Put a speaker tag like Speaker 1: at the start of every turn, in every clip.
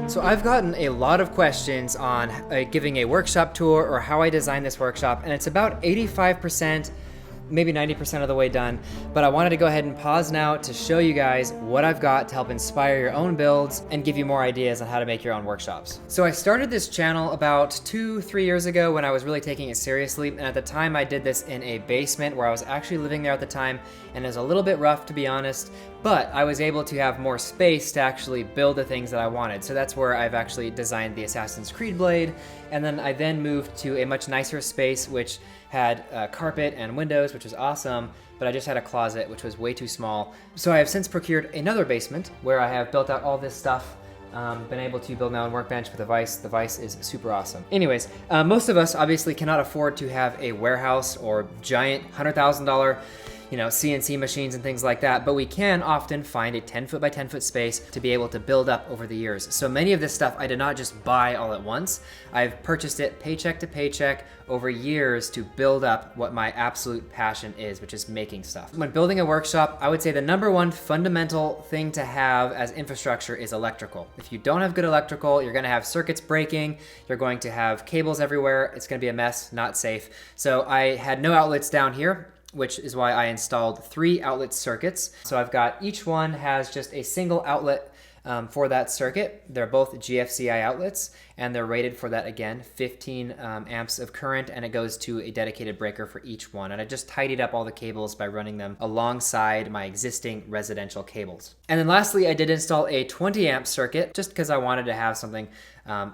Speaker 1: So I've gotten a lot of questions on giving a workshop tour or how I design this workshop, and it's about 85%, maybe 90% of the way done, but I wanted to go ahead and pause now to show you guys what I've got to help inspire your own builds and give you more ideas on how to make your own workshops. So I started this channel about 2-3 years ago when I was really taking it seriously, and at the time I did this in a basement where I was actually living there at the time, and it was a little bit rough, to be honest, but I was able to have more space to actually build the things that I wanted. So that's where I've actually designed the Assassin's Creed blade, and then I then moved to a much nicer space which had carpet and windows, which was awesome, but I just had a closet which was way too small. So I have since procured another basement where I have built out all this stuff, been able to build my own workbench with a vise. The vise is super awesome. Anyways, most of us obviously cannot afford to have a warehouse or giant $100,000 CNC machines and things like that, but we can often find a 10 foot by 10 foot space to be able to build up over the years. So many of this stuff I did not just buy all at once. I've purchased it paycheck to paycheck over years to build up what my absolute passion is, which is making stuff. When building a workshop, I would say the number one fundamental thing to have as infrastructure is electrical. If you don't have good electrical, you're gonna have circuits breaking, you're going to have cables everywhere, it's gonna be a mess, not safe. So I had no outlets down here, which is why I installed 3 outlet circuits. So I've got, each one has just a single outlet for that circuit. They're both GFCI outlets, and they're rated for that, again, 15 amps of current, and it goes to a dedicated breaker for each one. And I just tidied up all the cables by running them alongside my existing residential cables. And then lastly, I did install a 20 amp circuit just because I wanted to have something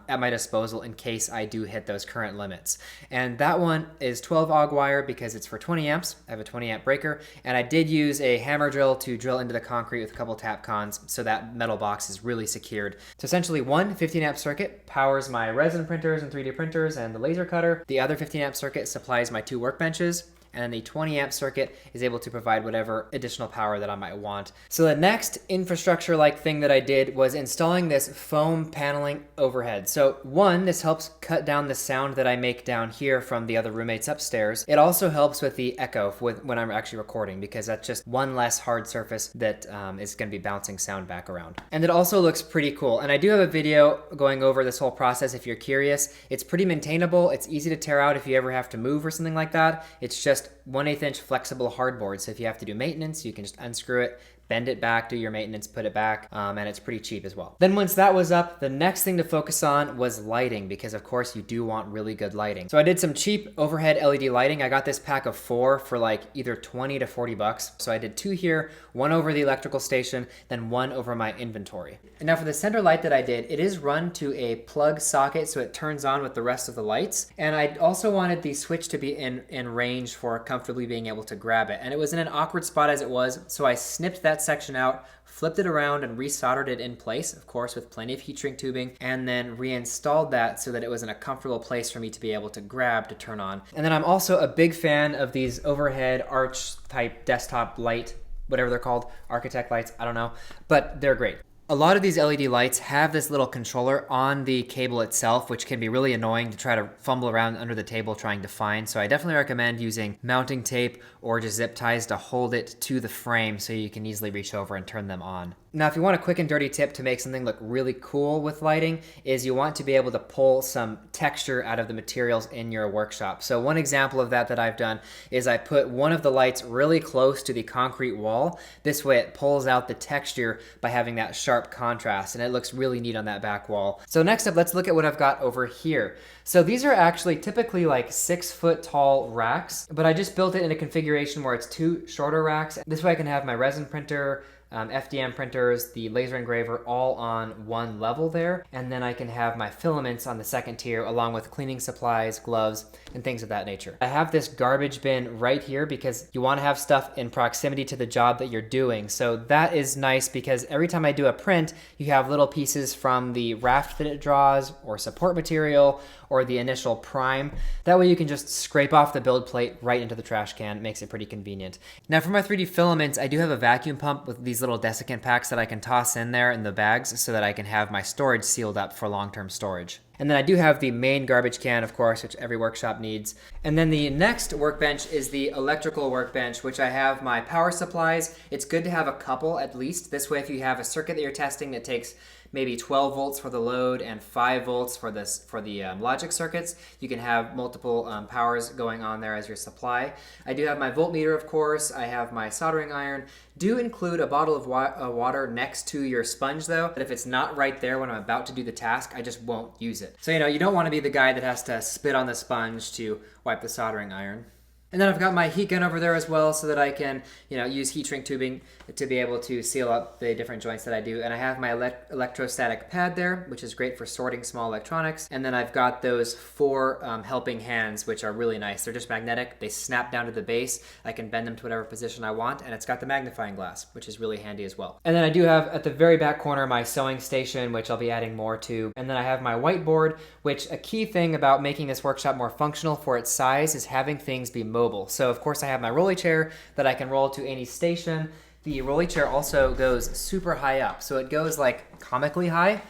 Speaker 1: at my disposal in case I do hit those current limits. And that one is 12 AUG wire because it's for 20 amps. I have a 20 amp breaker, and I did use a hammer drill to drill into the concrete with a couple tap cons so that metal box is really secured. So essentially one 15 amp circuit powers my resin printers and 3D printers and the laser cutter. The other 15 amp circuit supplies my 2 workbenches, and the 20 amp circuit is able to provide whatever additional power that I might want. So the next infrastructure-like thing that I did was installing this foam paneling overhead. So one, this helps cut down the sound that I make down here from the other roommates upstairs. It also helps with the echo when I'm actually recording, because that's just one less hard surface that is gonna be bouncing sound back around. And it also looks pretty cool. And I do have a video going over this whole process if you're curious. It's pretty maintainable. It's easy to tear out if you ever have to move or something like that. It's just 1/8 inch flexible hardboard. So if you have to do maintenance, you can just unscrew it, bend it back, do your maintenance, put it back, and it's pretty cheap as well. Then once that was up, the next thing to focus on was lighting, because of course you do want really good lighting. So I did some cheap overhead LED lighting. I got this pack of 4 for like either 20 to 40 bucks. So I did 2 here, 1 over the electrical station, then 1 over my inventory. And now for the center light that I did, it is run to a plug socket so it turns on with the rest of the lights. And I also wanted the switch to be in range for comfortably being able to grab it. And it was in an awkward spot as it was, so I snipped that section out, flipped it around, and resoldered it in place, of course with plenty of heat shrink tubing, and then reinstalled that so that it was in a comfortable place for me to be able to grab to turn on. And then I'm also a big fan of these overhead arch type desktop light, whatever they're called, architect lights, I don't know, but they're great. A lot of these LED lights have this little controller on the cable itself, which can be really annoying to try to fumble around under the table trying to find. So I definitely recommend using mounting tape or just zip ties to hold it to the frame so you can easily reach over and turn them on. Now, if you want a quick and dirty tip to make something look really cool with lighting, is you want to be able to pull some texture out of the materials in your workshop. So one example of that I've done is I put one of the lights really close to the concrete wall. This way it pulls out the texture by having that sharp contrast, and it looks really neat on that back wall. So next up, let's look at what I've got over here. So these are actually typically like 6 foot tall racks, but I just built it in a configuration where it's 2 shorter racks. This way I can have my resin printer, FDM printers, the laser engraver all on one level there, and then I can have my filaments on the second tier along with cleaning supplies, gloves, and things of that nature. I have this garbage bin right here because you want to have stuff in proximity to the job that you're doing. So that is nice because every time I do a print, you have little pieces from the raft that it draws or support material or the initial prime. That way you can just scrape off the build plate right into the trash can. It makes it pretty convenient. Now for my 3D filaments, I do have a vacuum pump with these little desiccant packs that I can toss in there in the bags so that I can have my storage sealed up for long-term storage. And then I do have the main garbage can, of course, which every workshop needs. And then the next workbench is the electrical workbench, which I have my power supplies. It's good to have a couple at least. This way, if you have a circuit that you're testing that takes maybe 12 volts for the load and 5 volts for the logic circuits. You can have multiple powers going on there as your supply. I do have my voltmeter, of course. I have my soldering iron. Do include a bottle of water next to your sponge though, but if it's not right there when I'm about to do the task, I just won't use it. So you don't want to be the guy that has to spit on the sponge to wipe the soldering iron. And then I've got my heat gun over there as well so that I can, use heat shrink tubing to be able to seal up the different joints that I do. And I have my electrostatic pad there, which is great for sorting small electronics. And then I've got those 4 helping hands, which are really nice. They're just magnetic. They snap down to the base. I can bend them to whatever position I want. And it's got the magnifying glass, which is really handy as well. And then I do have at the very back corner my sewing station, which I'll be adding more to. And then I have my whiteboard, which a key thing about making this workshop more functional for its size is having things be mobile. So of course I have my rolly chair that I can roll to any station. The rolly chair also goes super high up, so it goes like comically high.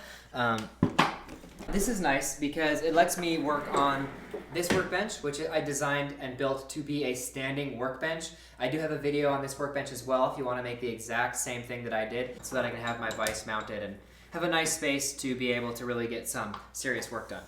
Speaker 1: This is nice because it lets me work on this workbench, which I designed and built to be a standing workbench. I do have a video on this workbench as well if you want to make the exact same thing that I did so that I can have my vise mounted and have a nice space to be able to really get some serious work done.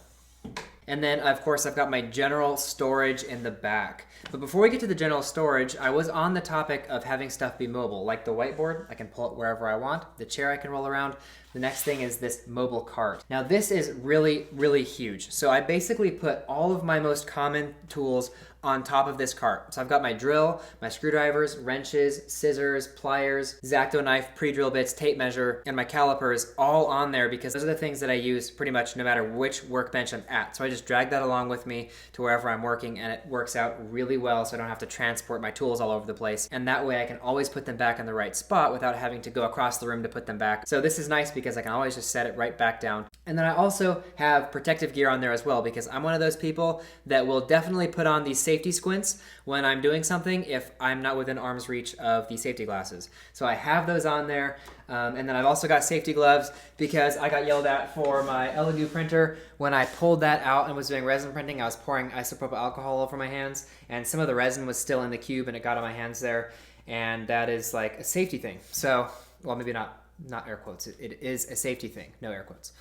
Speaker 1: And then, of course, I've got my general storage in the back. But before we get to the general storage, I was on the topic of having stuff be mobile, like the whiteboard. I can pull it wherever I want. The chair I can roll around. The next thing is this mobile cart. Now, this is really, really huge. So I basically put all of my most common tools on top of this cart. So I've got my drill, my screwdrivers, wrenches, scissors, pliers, X-Acto knife, pre-drill bits, tape measure, and my calipers all on there because those are the things that I use pretty much no matter which workbench I'm at. So I just drag that along with me to wherever I'm working and it works out really well so I don't have to transport my tools all over the place. And that way I can always put them back in the right spot without having to go across the room to put them back. So this is nice because I can always just set it right back down. And then I also have protective gear on there as well because I'm one of those people that will definitely put on these safety squints when I'm doing something if I'm not within arm's reach of the safety glasses. So I have those on there. And then I've also got safety gloves because I got yelled at for my Elegoo printer. When I pulled that out and was doing resin printing, I was pouring isopropyl alcohol over my hands and some of the resin was still in the cube and it got on my hands there. And that is like a safety thing. So, well, maybe not air quotes. It is a safety thing, no air quotes.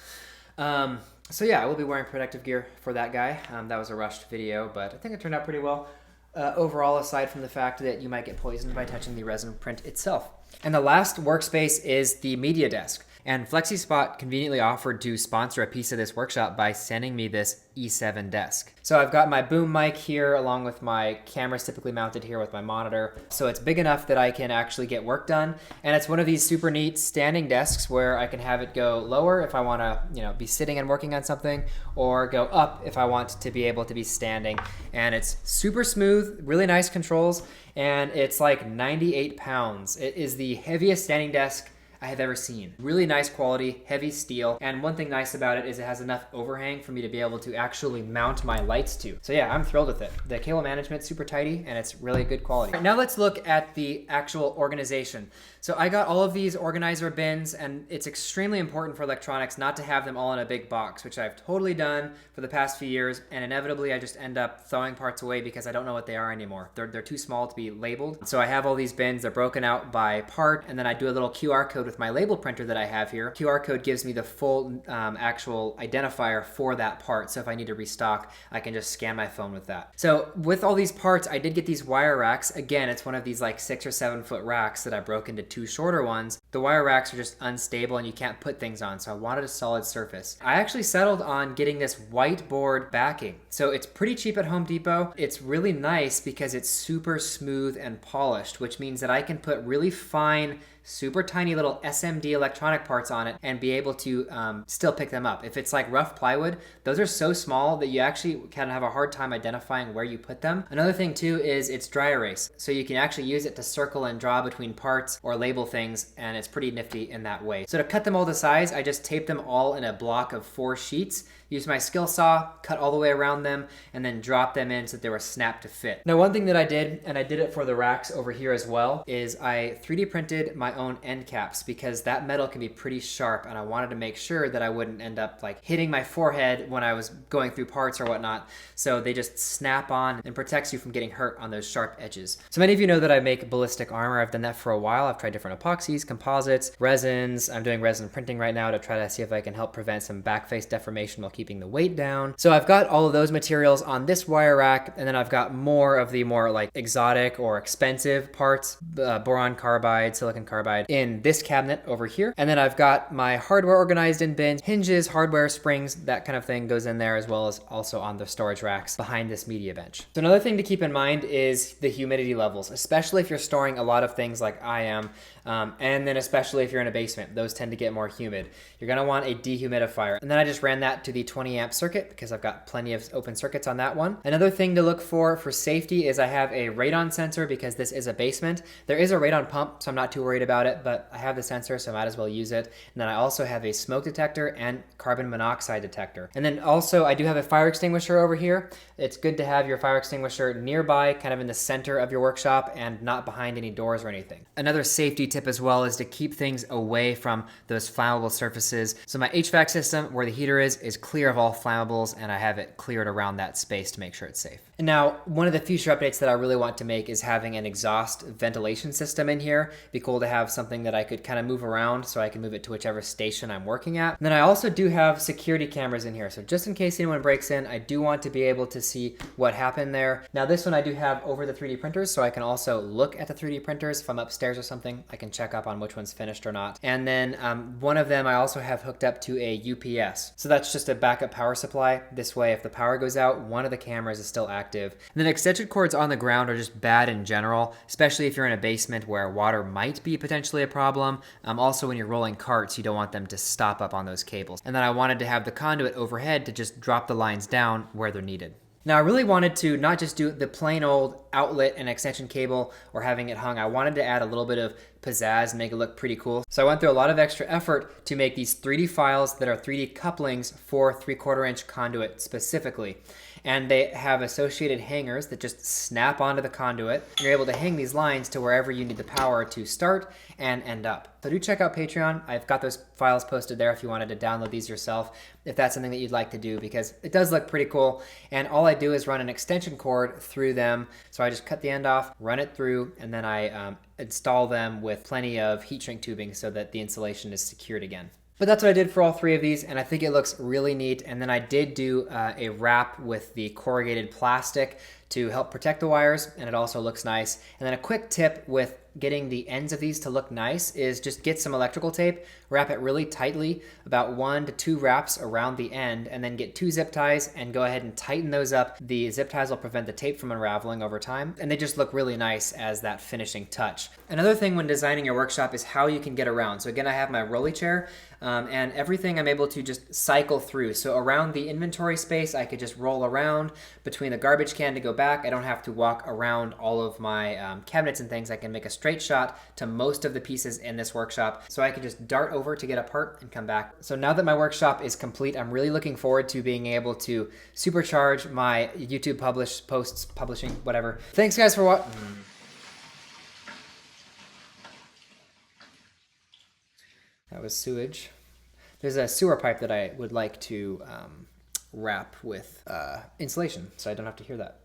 Speaker 1: So yeah, I will be wearing protective gear for that guy. That was a rushed video, but I think it turned out pretty well. Overall, aside from the fact that you might get poisoned by touching the resin print itself. And the last workspace is the media desk. And Flexispot conveniently offered to sponsor a piece of this workshop by sending me this E7 desk. So I've got my boom mic here along with my cameras typically mounted here with my monitor. So it's big enough that I can actually get work done. And it's one of these super neat standing desks where I can have it go lower if I want to, be sitting and working on something, or go up if I want to be able to be standing. And it's super smooth, really nice controls, and it's like 98 pounds. It is the heaviest standing desk I have ever seen. Really nice quality, heavy steel, and one thing nice about it is it has enough overhang for me to be able to actually mount my lights to. So yeah, I'm thrilled with it. The cable management's super tidy and it's really good quality. All right, now let's look at the actual organization. So I got all of these organizer bins, and it's extremely important for electronics not to have them all in a big box, which I've totally done for the past few years, and inevitably I just end up throwing parts away because I don't know what they are anymore. They're too small to be labeled. So I have all these bins, they're broken out by part, and then I do a little QR code with my label printer that I have here. QR code gives me the full actual identifier for that part, so if I need to restock, I can just scan my phone with that. So with all these parts, I did get these wire racks. Again, it's one of these like 6 or 7 foot racks that I broke into 2 shorter ones. The wire racks are just unstable and you can't put things on, so I wanted a solid surface. I actually settled on getting this whiteboard backing. So it's pretty cheap at Home Depot. It's really nice because it's super smooth and polished, which means that I can put really fine, super tiny little SMD electronic parts on it and be able to still pick them up. If it's like rough plywood, those are so small that you actually can have a hard time identifying where you put them. Another thing too is it's dry erase. So you can actually use it to circle and draw between parts or label things, and it's pretty nifty in that way. So to cut them all to size, I just tape them all in a block of 4 sheets Use my skill saw, cut all the way around them, and then drop them in so that they were snapped to fit. Now, one thing that I did, and I did it for the racks over here as well, is I 3D printed my own end caps because that metal can be pretty sharp, and I wanted to make sure that I wouldn't end up like hitting my forehead when I was going through parts or whatnot. So they just snap on and protects you from getting hurt on those sharp edges. So many of you know that I make ballistic armor. I've done that for a while. I've tried different epoxies, composites, resins. I'm doing resin printing right now to try to see if I can help prevent some back face deformation while keeping the weight down. So I've got all of those materials on this wire rack, and then I've got more of the more like exotic or expensive parts, boron carbide, silicon carbide in this cabinet over here. And then I've got my hardware organized in bins, hinges, hardware, springs, that kind of thing goes in there, as well as also on the storage racks behind this media bench. So another thing to keep in mind is the humidity levels, especially if you're storing a lot of things like I am, and then especially if you're in a basement. Those tend to get more humid. You're gonna want a dehumidifier. And then I just ran that to the 20 amp circuit because I've got plenty of open circuits on that one. Another thing to look for safety is I have a radon sensor because this is a basement. There is a radon pump, so I'm not too worried about it, but I have the sensor, so I might as well use it. And then I also have a smoke detector and carbon monoxide detector. And then also I do have a fire extinguisher over here. It's good to have your fire extinguisher nearby, kind of in the center of your workshop and not behind any doors or anything. Another safety tip as well is to keep things away from those flammable surfaces. So my HVAC system, where the heater is clear of all flammables, and I have it cleared around that space to make sure it's safe. And now, one of the future updates that I really want to make is having an exhaust ventilation system in here. It'd be cool to have something that I could kind of move around so I can move it to whichever station I'm working at. And then I also do have security cameras in here. So just in case anyone breaks in, I do want to be able to see what happened there. Now this one I do have over the 3D printers, so I can also look at the 3D printers. If I'm upstairs or something, I can check up on which one's finished or not. And then one of them I also have hooked up to a UPS. So that's just a backup power supply. This way, if the power goes out, one of the cameras is still active. And then extension cords on the ground are just bad in general, especially if you're in a basement where water might be potentially a problem. Also, when you're rolling carts, you don't want them to stop up on those cables. And then I wanted to have the conduit overhead to just drop the lines down where they're needed. Now I really wanted to not just do the plain old outlet and extension cable or having it hung. I wanted to add a little bit of pizzazz and make it look pretty cool. So I went through a lot of extra effort to make these 3D files that are 3D couplings for 3/4 inch conduit specifically. And they have associated hangers that just snap onto the conduit. You're able to hang these lines to wherever you need the power to start and end up. So do check out Patreon. I've got those files posted there if you wanted to download these yourself, if that's something that you'd like to do, because it does look pretty cool. And all I do is run an extension cord through them. So I just cut the end off, run it through, and then I install them with plenty of heat shrink tubing so that the insulation is secured again. But that's what I did for all three of these, and I think it looks really neat. And then I did do a wrap with the corrugated plastic to help protect the wires, and it also looks nice. And then a quick tip with getting the ends of these to look nice is just get some electrical tape, wrap it really tightly, about 1 to 2 wraps around the end, and then get 2 zip ties and go ahead and tighten those up. The zip ties will prevent the tape from unraveling over time, and they just look really nice as that finishing touch. Another thing when designing your workshop is how you can get around. So again, I have my rolly chair, and everything I'm able to just cycle through. So around the inventory space, I could just roll around between the garbage can to go back. I don't have to walk around all of my cabinets and things. I can make a straight shot to most of the pieces in this workshop. So I can just dart over to get a part and come back. So now that my workshop is complete, I'm really looking forward to being able to supercharge my YouTube publishing, whatever. Thanks guys for watching. That was sewage. There's a sewer pipe that I would like to wrap with insulation so I don't have to hear that.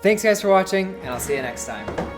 Speaker 1: Thanks guys for watching, and I'll see you next time.